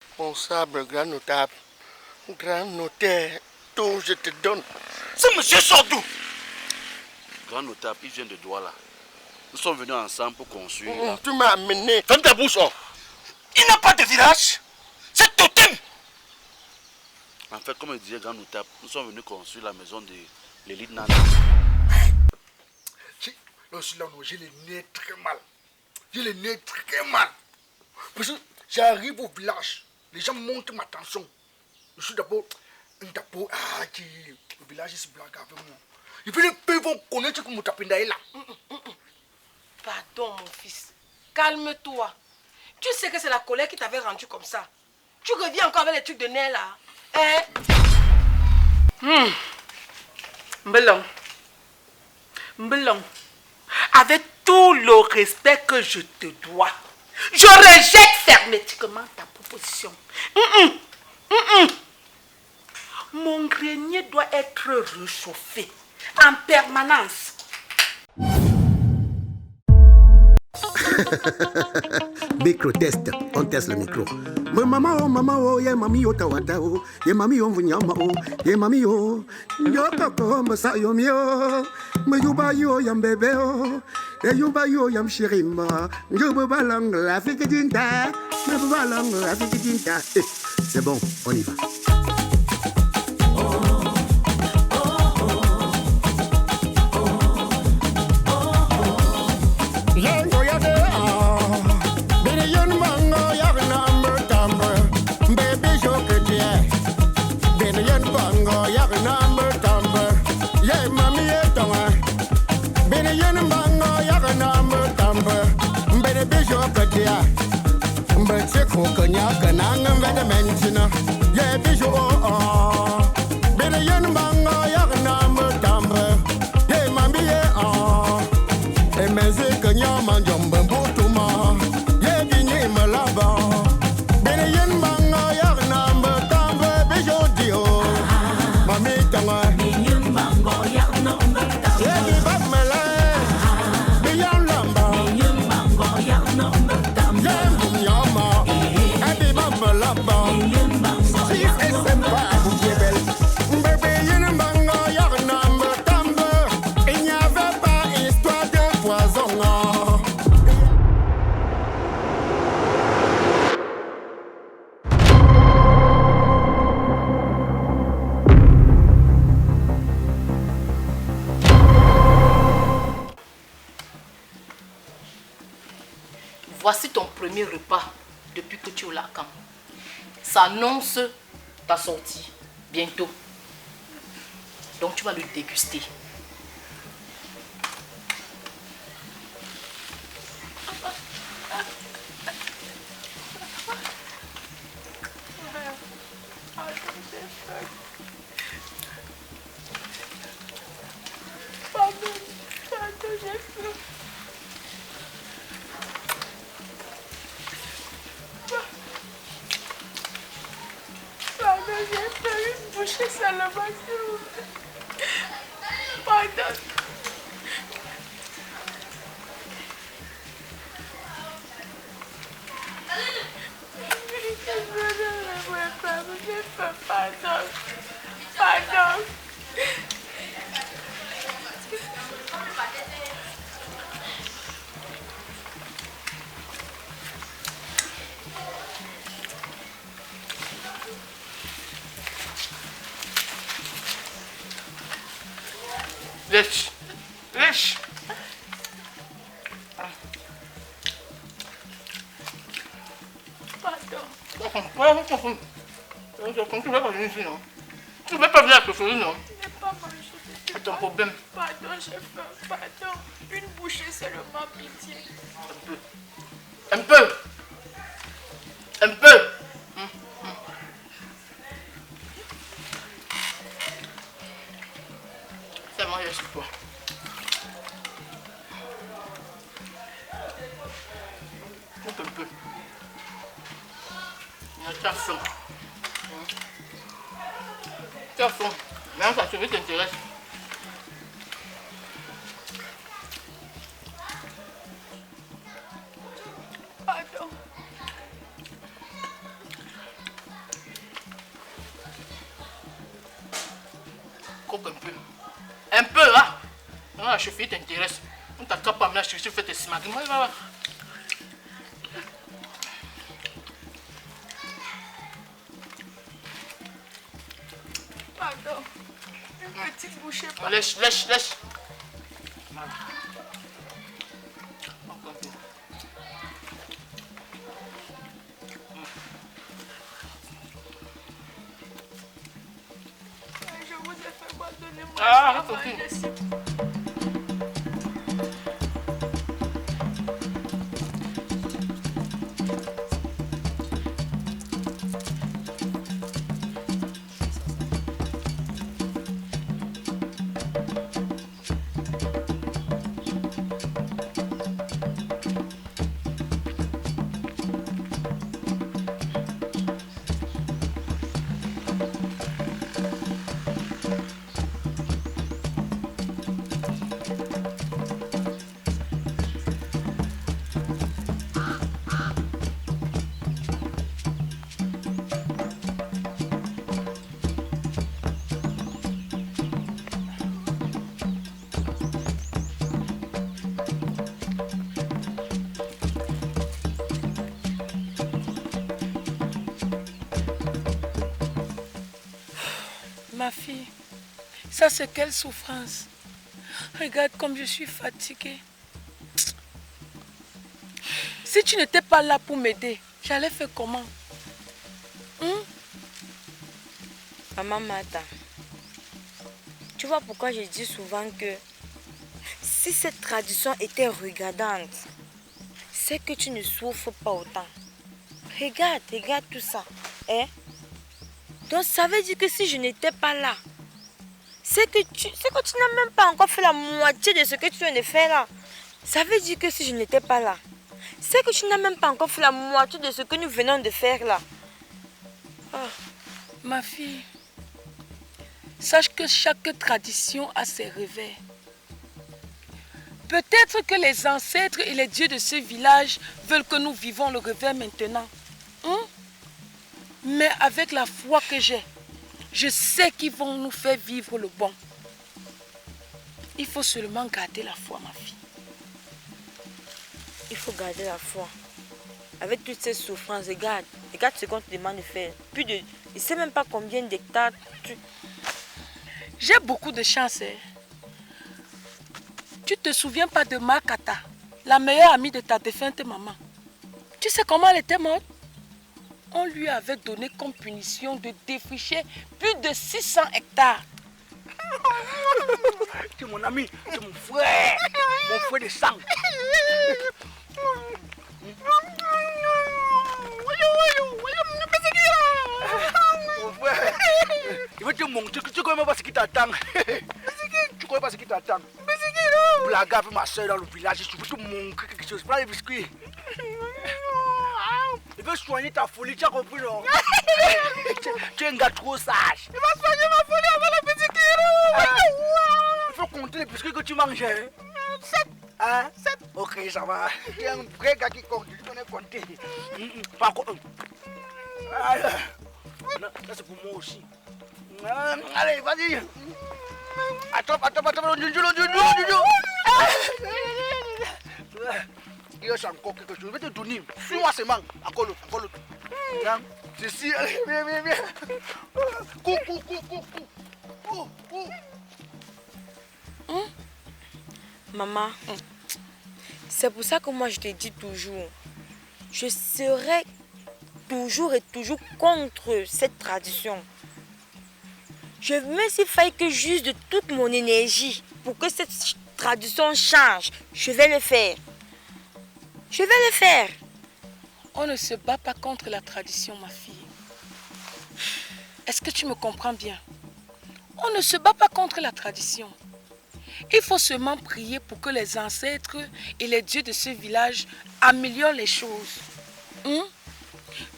Responsable, grand notable, grand notaire, tout je te donne. Ce monsieur sort d'où? Grand notable, il vient de Douala. Nous sommes venus ensemble pour construire. Tu m'as amené. Ferme ta bouche, oh. Il n'a pas de village. C'est totem. En fait, comme je disais, grand notable, nous sommes venus construire la maison de l'élite Nana. J'ai le nez très mal. J'ai le nez très mal. Parce que j'arrive au village, les gens montent ma tension. Je suis d'abord le village se blague avec moi. Et puis les pays vont connaître que Moutapinda est là. Pardon, mon fils. Calme-toi. Tu sais que c'est la colère qui t'avait rendu comme ça. Tu reviens encore avec les trucs de nez là. Hein? Mbelong. Mbelong. Avec tout le respect que je te dois, je rejette hermétiquement ta proposition. Mon grenier doit être réchauffé en permanence. Micro test, on teste le micro. Maman oh, yeah mami oh tawata oh, yeah mami oh vunyama oh, yeah mami oh, yo koko masa yo mio, me yuba yo yam bébé oh, et yuba yo yam chérima, yo balang la fille dinta, me balang la fille dinta. C'est bon, on y va. Voici ton premier repas depuis que tu es au Lacan. Ça annonce ta sortie bientôt. Donc tu vas le déguster. Lèche. Lèche. Pardon. Tu vas pas venir ici, non? Tu ne vas pas venir à ce non? Je n'ai pas mangé. C'est ton problème. Pardon, j'ai faim. Pardon. Une bouchée seulement, pitié. Un peu. Un peu. C'est moi, je suis toi. Un peu. Tu as faim. Tu as faim. Maintenant, ça cheveux t'intéresse. croque un peu. Un peu, hein. Non, la chauffée t'intéresse. On t'a pas amené à chercher, fais tes smags. Va. Pardon. Une petite bouchée. Lèche. Voilà. Je vous ai fait boire, donnez-moi Ah, ça, manger. Ma fille, ça c'est quelle souffrance. Regarde comme je suis fatiguée. Si tu n'étais pas là pour m'aider, j'allais faire comment? Maman Martha, tu vois pourquoi je dis souvent que si cette tradition était regardante, c'est que tu ne souffres pas autant. Regarde tout ça. Hein? Donc ça veut dire que si je n'étais pas là, c'est que tu n'as même pas encore fait la moitié de ce que tu viens de faire là. Ça veut dire que si je n'étais pas là, c'est que tu n'as même pas encore fait la moitié de ce que nous venons de faire là. Ma fille, sache que chaque tradition a ses revers. Peut-être que les ancêtres et les dieux de ce village veulent que nous vivons le revers maintenant. Mais avec la foi que j'ai, je sais qu'ils vont nous faire vivre le bon. Il faut seulement garder la foi, ma fille. Il faut garder la foi. Avec toutes ces souffrances, regarde ce qu'on te demande de faire. Plus de... Je ne sais même pas combien d'hectares tu... J'ai beaucoup de chance. Tu te souviens pas de Makata, la meilleure amie de ta défunte maman? Tu sais comment elle était morte? On lui avait donné comme punition de défricher plus de 600 hectares. Tu es mon ami, tu es mon frère de sang. Mon frère, il va te montrer que tu ne connais pas ce qui t'attend. Tu ne connais pas ce qui t'attend. Blague avec ma soeur dans le village, je veux te montrer quelque chose. Prends les biscuits. Il veut soigner ta folie, tu as compris, non? Tu es un gars trop sage. Il va soigner ma folie avec les biscuits. Il faut compter les biscuits que tu manges. 7. Hein? 7. Ok, ça va. Tu es un vrai gars qui compte. Tu connais compter. Pas encore 1. Ça c'est pour moi aussi. Allez, vas-y. Attends. Il y a encore quelque chose. Je vais te donner. Suis-moi seulement. Encore l'autre. Ceci, allez, viens. Cours. Maman, c'est pour ça que moi je te dis toujours, je serai toujours et toujours contre cette tradition. Je veux s'il faille que j'use de toute mon énergie pour que cette tradition change. Je vais le faire. On ne se bat pas contre la tradition, ma fille. Est-ce que tu me comprends bien? On ne se bat pas contre la tradition. Il faut seulement prier pour que les ancêtres et les dieux de ce village améliorent les choses.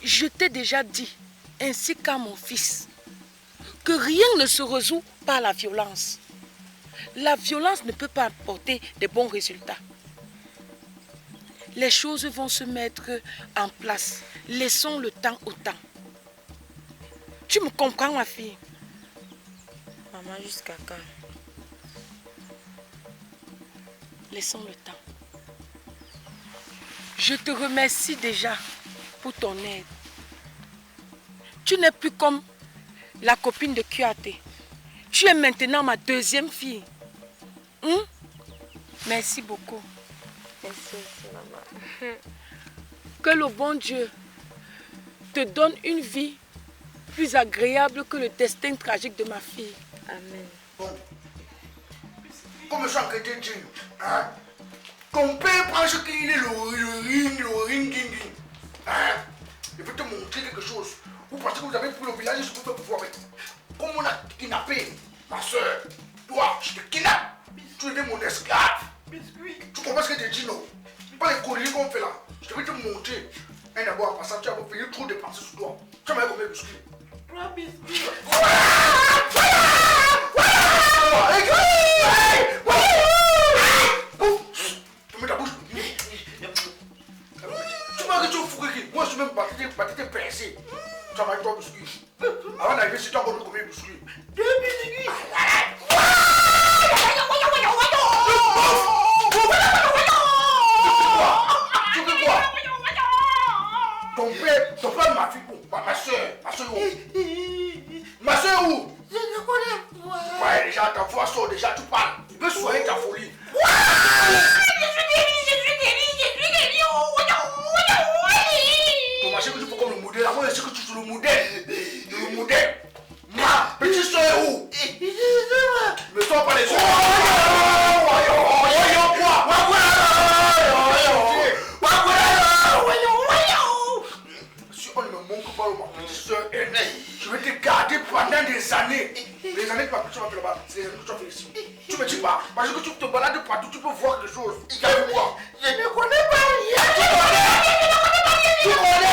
Je t'ai déjà dit, ainsi qu'à mon fils, que rien ne se résout par la violence. La violence ne peut pas apporter de bons résultats. Les choses vont se mettre en place. Laissons le temps au temps. Tu me comprends, ma fille? maman, jusqu'à quand? Laissons le temps. Je te remercie déjà pour ton aide. Tu n'es plus comme la copine de QAT. Tu es maintenant ma deuxième fille. Merci beaucoup. Merci aussi, maman. Que le bon Dieu te donne une vie plus agréable que le destin tragique de ma fille. Amen. Bon. Comme je suis en train de dire, hein, ton père prend ce qu'il est, le ring. Hein, je vais te montrer quelque chose. Vous pensez que vous avez pris le village et je peux faire pouvoir avec. Comme on a kidnappé ma soeur, toi, je te kidnappe. Tu es mon esclave. Tu comprends ce que je te dis, non? Pas les conneries qu'on fait là. Je vais te montrer. Un d'abord, en passant, tu as payé trop de dépenses sur toi. Tu as mis combien de biscuits? 3 biscuits. Tu mets ta bouche. Tu m'as dit que tu es fou. Moi, je suis même battu pincé. Tu as mis 3 biscuits. Avant d'arriver, si tu as encore combien de biscuits? 2 biscuits. Tu veux quoi? Ton père, ma fille, ma soeur où? Ma soeur où? Je ne connais pas. Ouais, déjà, ta voix sort, déjà, tu parles. Tu veux soigner ta folie. Ton machin que tu fais comme le modèle, avant, je sais que tu es le modèle. Le modèle. Ma petite soeur est où? Ne sors pas les soeurs. Si on ne me manque pas ma petite soeur aînée, je vais te garder pendant des années. Les années que ma petite soeur fait là-bas, c'est les années que tu as fait ici. Tu me dis pas, parce que tu te balades partout, tu peux voir quelque chose. Il y a quoi? Je ne connais pas rien. Tu connais?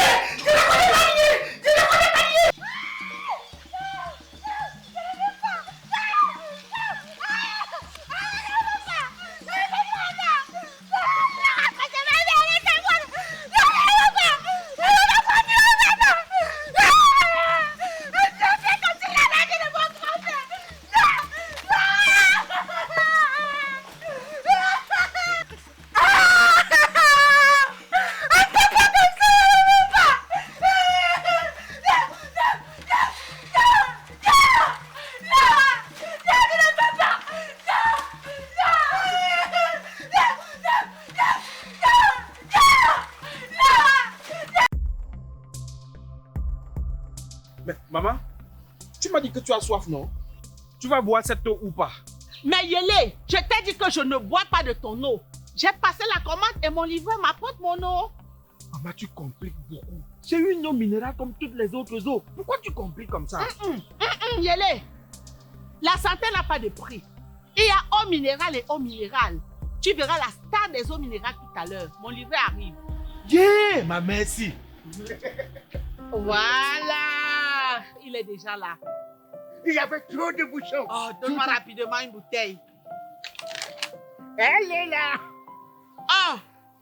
Mais maman, tu m'as dit que tu as soif, non? Tu vas boire cette eau ou pas? Mais Yélé, je t'ai dit que je ne bois pas de ton eau. J'ai passé la commande et mon livreur m'apporte mon eau. Maman, tu compliques beaucoup. C'est une eau minérale comme toutes les autres eaux. Pourquoi tu compliques comme ça? Yélé, la santé n'a pas de prix. Il y a eau minérale et eau minérale. Tu verras la star des eaux minérales tout à l'heure. Mon livreur arrive. Yeah, ma merci. Voilà, il est déjà là. Il y avait trop de bouchons. Oh, donne-moi rapidement une bouteille. Elle est là. Oh,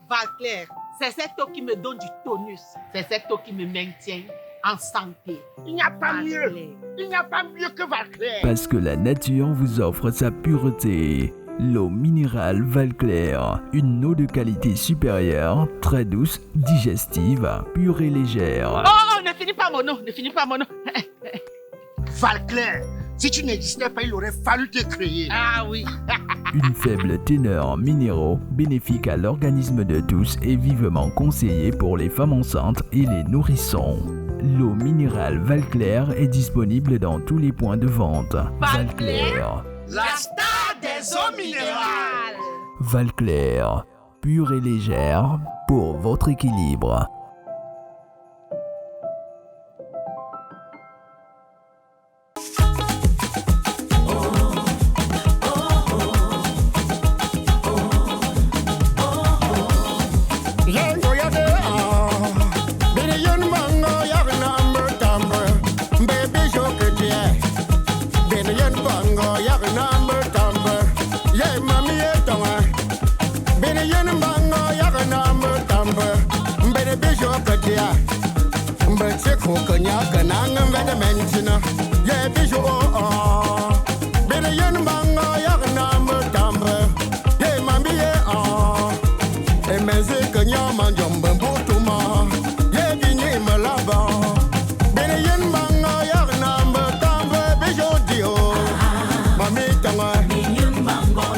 Valclair, c'est cette eau qui me donne du tonus. C'est cette eau qui me maintient en santé. Il n'y a pas mieux. Il n'y a pas mieux que Valclair. Parce que la nature vous offre sa pureté. L'eau minérale Valclair, une eau de qualité supérieure, très douce, digestive, pure et légère. Oh, ne finis pas mon eau, ne finis pas mon eau. Valclair, si tu n'existais pas, il aurait fallu te créer. Ah oui. Une faible teneur en minéraux, bénéfique à l'organisme de tous et vivement conseillée pour les femmes enceintes et les nourrissons. L'eau minérale Valclair est disponible dans tous les points de vente. Valclair, la star des eaux minérales. Valclair, pure et légère pour votre équilibre. nyama njombe mbotuma